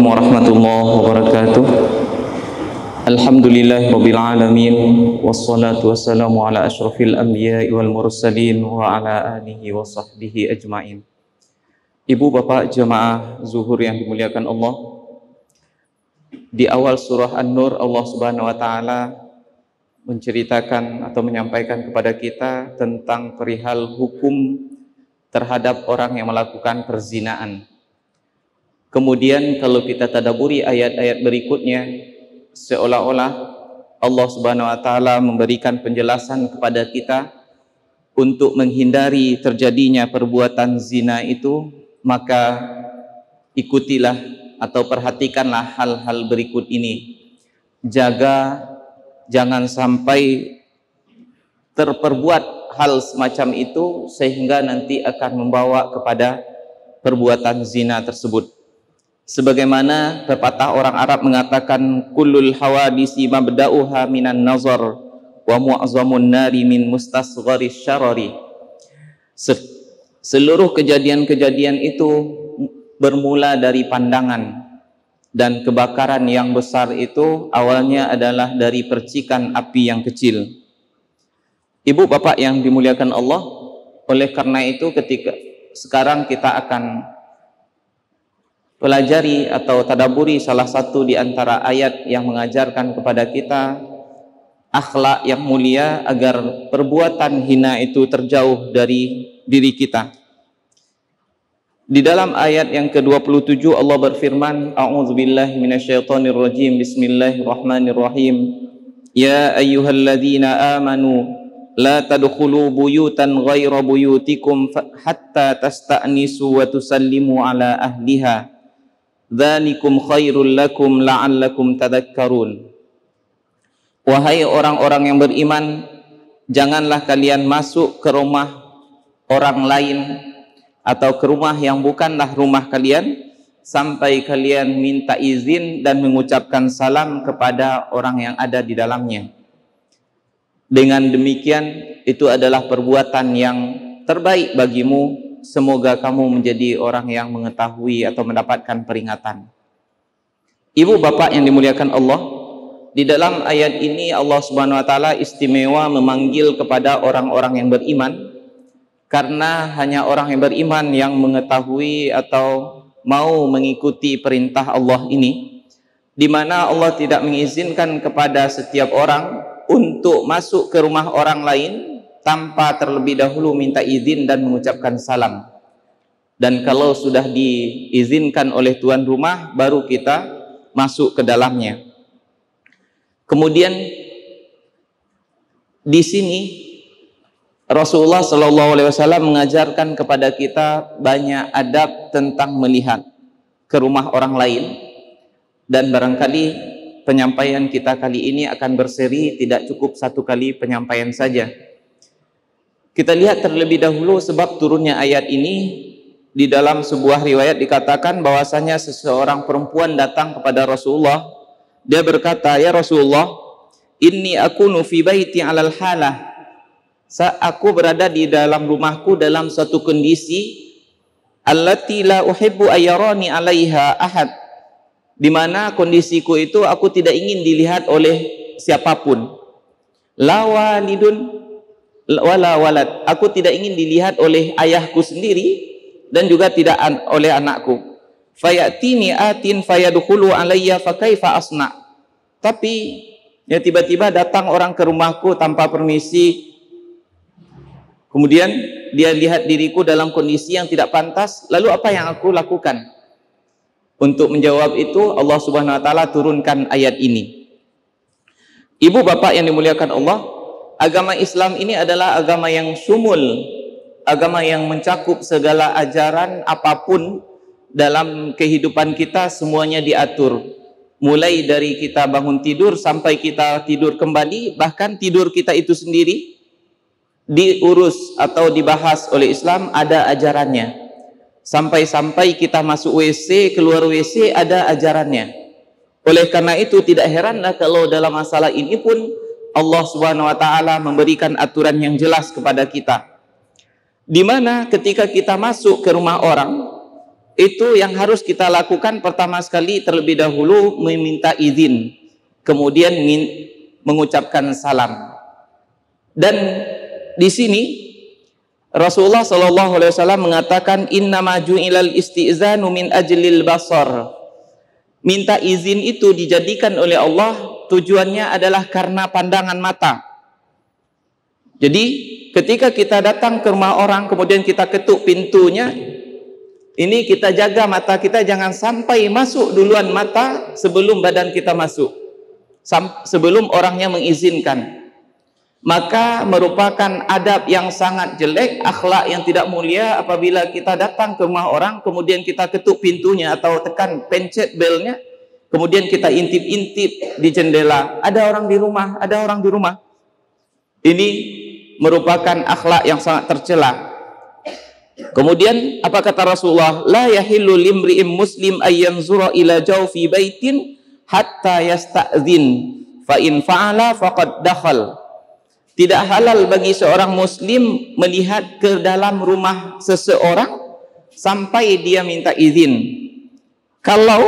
Assalamualaikum warahmatullahi wabarakatuh. Alhamdulillahirabbil alamin wassalatu wassalamu ala asyrafil anbiya'i wal mursalin wa ala alihi wa sahbihi ajmain. Ibu bapak jemaah zuhur yang dimuliakan Allah, di awal surah An-Nur Allah Subhanahu wa taala menceritakan atau menyampaikan kepada kita tentang perihal hukum terhadap orang yang melakukan perzinaan. Kemudian kalau kita tadaburi ayat-ayat berikutnya, seolah-olah Allah Subhanahu wa taala memberikan penjelasan kepada kita untuk menghindari terjadinya perbuatan zina itu, maka ikutilah atau perhatikanlah hal-hal berikut ini. Jaga jangan sampai terperbuat hal semacam itu sehingga nanti akan membawa kepada perbuatan zina tersebut. Sebagaimana pepatah orang Arab mengatakan, kullul hawadisi mabda'uha minan nazar wa mu'zamun nari min mustasgharis syarari. Seluruh kejadian-kejadian itu bermula dari pandangan, dan kebakaran yang besar itu awalnya adalah dari percikan api yang kecil. Ibu bapak yang dimuliakan Allah, oleh karena itu ketika sekarang kita akan pelajari atau tadaburi salah satu di antara ayat yang mengajarkan kepada kita akhlak yang mulia agar perbuatan hina itu terjauh dari diri kita. Di dalam ayat yang ke-27 Allah berfirman, a'udzubillahi minasyaitonirrajim, bismillahirrahmanirrahim. Ya ayyuhalladzina amanu la tadkhulu buyutan ghaira buyutikum hatta tasta'nisu wa tusallimu ala ahliha. Dzalikum khairul lakum la'allakum tadhakkarun. Wahai orang-orang yang beriman, janganlah kalian masuk ke rumah orang lain atau ke rumah yang bukanlah rumah kalian sampai kalian minta izin dan mengucapkan salam kepada orang yang ada di dalamnya. Dengan demikian itu adalah perbuatan yang terbaik bagimu. Semoga kamu menjadi orang yang mengetahui atau mendapatkan peringatan. Ibu bapak yang dimuliakan Allah, di dalam ayat ini Allah Subhanahu wa taala istimewa memanggil kepada orang-orang yang beriman, karena hanya orang yang beriman yang mengetahui atau mau mengikuti perintah Allah ini, di mana Allah tidak mengizinkan kepada setiap orang untuk masuk ke rumah orang lain tanpa terlebih dahulu minta izin dan mengucapkan salam. Dan kalau sudah diizinkan oleh tuan rumah, baru kita masuk ke dalamnya. Kemudian di sini Rasulullah SAW mengajarkan kepada kita banyak adab tentang melihat ke rumah orang lain, dan barangkali penyampaian kita kali ini akan berseri, tidak cukup satu kali penyampaian saja. Kita lihat terlebih dahulu sebab turunnya ayat ini. Di dalam sebuah riwayat dikatakan bahwasanya seseorang perempuan datang kepada Rasulullah. Dia berkata, ya Rasulullah, inni akunu fi baiti alal halah. Aku berada di dalam rumahku dalam satu kondisi allati la uhibbu ayyarani alaiha ahad, di mana kondisiku itu aku tidak ingin dilihat oleh siapapun. La walidun wala walad, aku tidak ingin dilihat oleh ayahku sendiri dan juga tidak oleh anakku. Fayatini atin fayadkhulu alayya fakaifa asna. Tapi ya tiba-tiba datang orang ke rumahku tanpa permisi, kemudian dia lihat diriku dalam kondisi yang tidak pantas, lalu apa yang aku lakukan? Untuk menjawab itu Allah Subhanahu wa taala turunkan ayat ini. Ibu bapak yang dimuliakan Allah, agama Islam ini adalah agama yang syumul, agama yang mencakup segala ajaran apapun dalam kehidupan kita, semuanya diatur. Mulai dari kita bangun tidur sampai kita tidur kembali, bahkan tidur kita itu sendiri diurus atau dibahas oleh Islam, ada ajarannya. Sampai-sampai kita masuk WC, keluar WC ada ajarannya. Oleh karena itu tidak heranlah kalau dalam masalah ini pun Allah Subhanahu wa taala memberikan aturan yang jelas kepada kita. Di mana ketika kita masuk ke rumah orang, itu yang harus kita lakukan pertama sekali terlebih dahulu meminta izin, kemudian mengucapkan salam. Dan di sini Rasulullah SAW mengatakan innama ju'ilal istizanu min ajlil basar. Minta izin itu dijadikan oleh Allah tujuannya adalah karena pandangan mata. Jadi ketika kita datang ke rumah orang kemudian kita ketuk pintunya, ini kita jaga mata kita jangan sampai masuk duluan mata sebelum badan kita masuk, sebelum orangnya mengizinkan. Maka merupakan adab yang sangat jelek, akhlak yang tidak mulia apabila kita datang ke rumah orang kemudian kita ketuk pintunya atau tekan pencet belnya, kemudian kita intip-intip di jendela, ada orang di rumah, ada orang di rumah. Ini merupakan akhlak yang sangat tercela. Kemudian apa kata Rasulullah? La yahillu limri'im muslim ayyanzura ila jawfi baitin hatta yasta'zin fa in fa'ala faqad dakhal. Tidak halal bagi seorang muslim melihat ke dalam rumah seseorang sampai dia minta izin. Kalau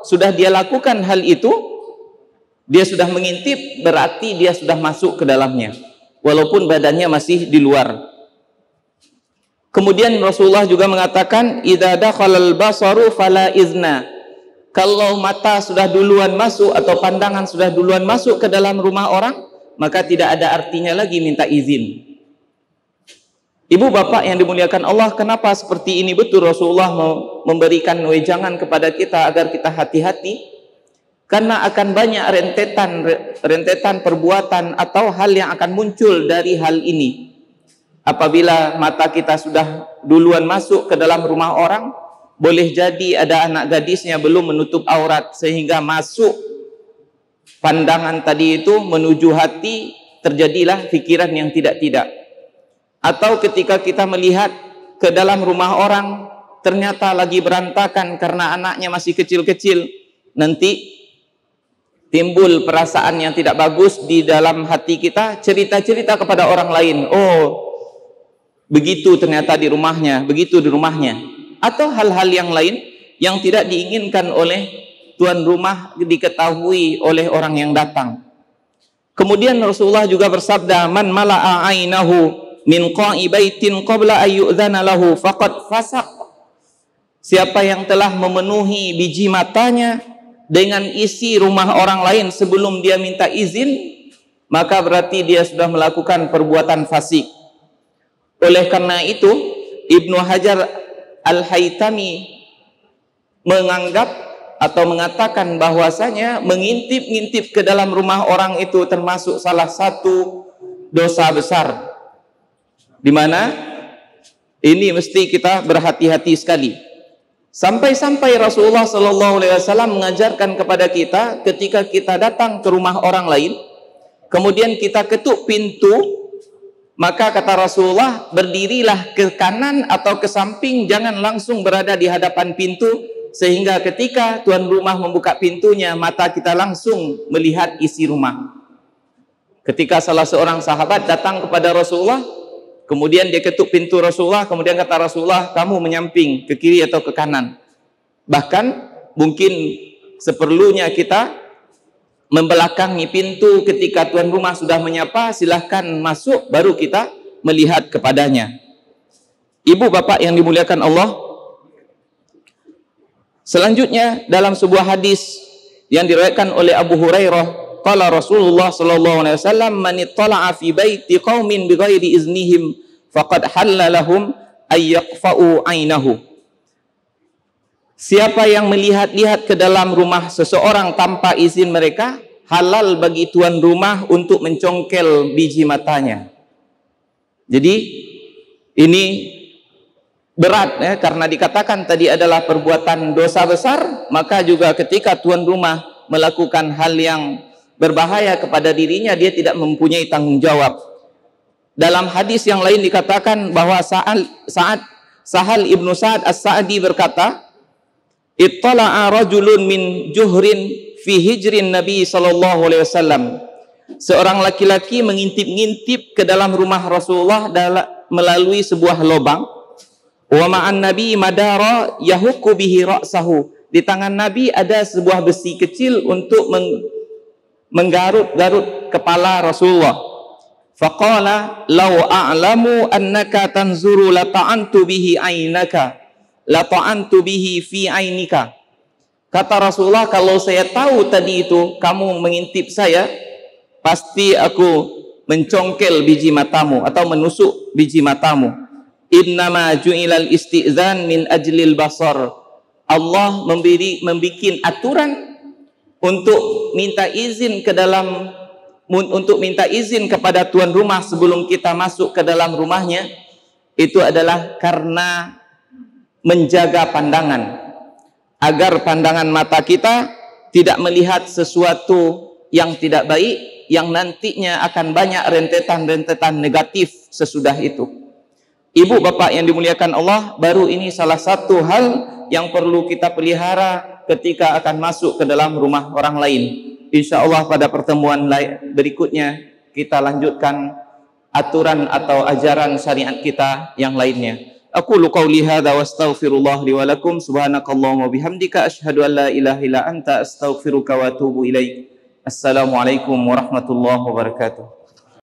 sudah dia lakukan hal itu, dia sudah mengintip, berarti dia sudah masuk ke dalamnya walaupun badannya masih di luar. Kemudian Rasulullah juga mengatakan idza dakhalal basaru fala izna. Kalau mata sudah duluan masuk atau pandangan sudah duluan masuk ke dalam rumah orang, maka tidak ada artinya lagi minta izin. Ibu bapak yang dimuliakan Allah, kenapa seperti ini? Betul Rasulullah memberikan wejangan kepada kita agar kita hati-hati, karena akan banyak rentetan perbuatan atau hal yang akan muncul dari hal ini. Apabila mata kita sudah duluan masuk ke dalam rumah orang, boleh jadi ada anak gadisnya belum menutup aurat sehingga masuk pandangan tadi itu menuju hati, terjadilah pikiran yang tidak-tidak. Atau ketika kita melihat ke dalam rumah orang ternyata lagi berantakan karena anaknya masih kecil-kecil, nanti timbul perasaan yang tidak bagus di dalam hati kita, cerita-cerita kepada orang lain, oh begitu ternyata di rumahnya, begitu di rumahnya. Atau hal-hal yang lain yang tidak diinginkan oleh tuan rumah diketahui oleh orang yang datang. Kemudian Rasulullah juga bersabda, man mala'a ainahu min qa'i baitin qabla ayyu'dzana lahu faqad fasaq. Siapa yang telah memenuhi biji matanya dengan isi rumah orang lain sebelum dia minta izin, maka berarti dia sudah melakukan perbuatan fasik. Oleh karena itu, Ibnu Hajar Al-Haytami menganggap atau mengatakan bahwasanya mengintip-ngintip ke dalam rumah orang itu termasuk salah satu dosa besar, di mana ini mesti kita berhati-hati sekali. Sampai-sampai Rasulullah SAW mengajarkan kepada kita ketika kita datang ke rumah orang lain, kemudian kita ketuk pintu, maka kata Rasulullah, berdirilah ke kanan atau ke samping, jangan langsung berada di hadapan pintu, sehingga ketika tuan rumah membuka pintunya, mata kita langsung melihat isi rumah. Ketika salah seorang sahabat datang kepada Rasulullah, kemudian dia ketuk pintu Rasulullah, kemudian kata Rasulullah, kamu menyamping ke kiri atau ke kanan. Bahkan mungkin seperlunya kita membelakangi pintu ketika tuan rumah sudah menyapa, silahkan masuk, baru kita melihat kepadanya. Ibu bapak yang dimuliakan Allah, selanjutnya dalam sebuah hadis yang diriwayatkan oleh Abu Hurairah, qala Rasulullah sallallahu alaihi wasallam, man ittala'a fi baiti qaumin bighairi iznihim faqad halla lahum ay yaqfa'u 'ainahu. Siapa yang melihat-lihat ke dalam rumah seseorang tanpa izin mereka, halal bagi tuan rumah untuk mencongkel biji matanya. Jadi ini berat ya, karena dikatakan tadi adalah perbuatan dosa besar, maka juga ketika tuan rumah melakukan hal yang berbahaya kepada dirinya, dia tidak mempunyai tanggung jawab. Dalam hadis yang lain dikatakan bahwa Sahal ibnu Sa'ad As-Sa'di berkata, ittala'a rajulun min juhrin fi hijrin Nabi sallallahu alaihi wasallam. Seorang laki-laki mengintip-ngintip ke dalam rumah Rasulullah melalui sebuah lubang. Wa ma'an nabi madara yahukku bihi ra'sahu. Di tangan Nabi ada sebuah besi kecil untuk menggarut-garut kepala Rasulullah. Faqala law a'lamu annaka tanzuru la ta'antu bihi ainaka la ta'antu bihi fi ainika. Kata Rasulullah, kalau saya tahu tadi itu kamu mengintip saya, pasti aku mencongkel biji matamu atau menusuk biji matamu. Innama ju'ilal istizan min ajlil basar. Allah membikin aturan untuk minta izin kepada tuan rumah sebelum kita masuk ke dalam rumahnya. Itu adalah karena menjaga pandangan, agar pandangan mata kita tidak melihat sesuatu yang tidak baik, yang nantinya akan banyak rentetan-rentetan negatif sesudah itu. Ibu bapak yang dimuliakan Allah, baru ini salah satu hal yang perlu kita pelihara ketika akan masuk ke dalam rumah orang lain. Insya Allah pada pertemuan berikutnya kita lanjutkan aturan atau ajaran syariat kita yang lainnya. Aku qauli hadza wa astaghfirullah li wa lakum subhanakallahumma wa bihamdika asyhadu an la ilaha illa anta astaghfiruka wa atubu ilaik. Assalamualaikum warahmatullahi wabarakatuh.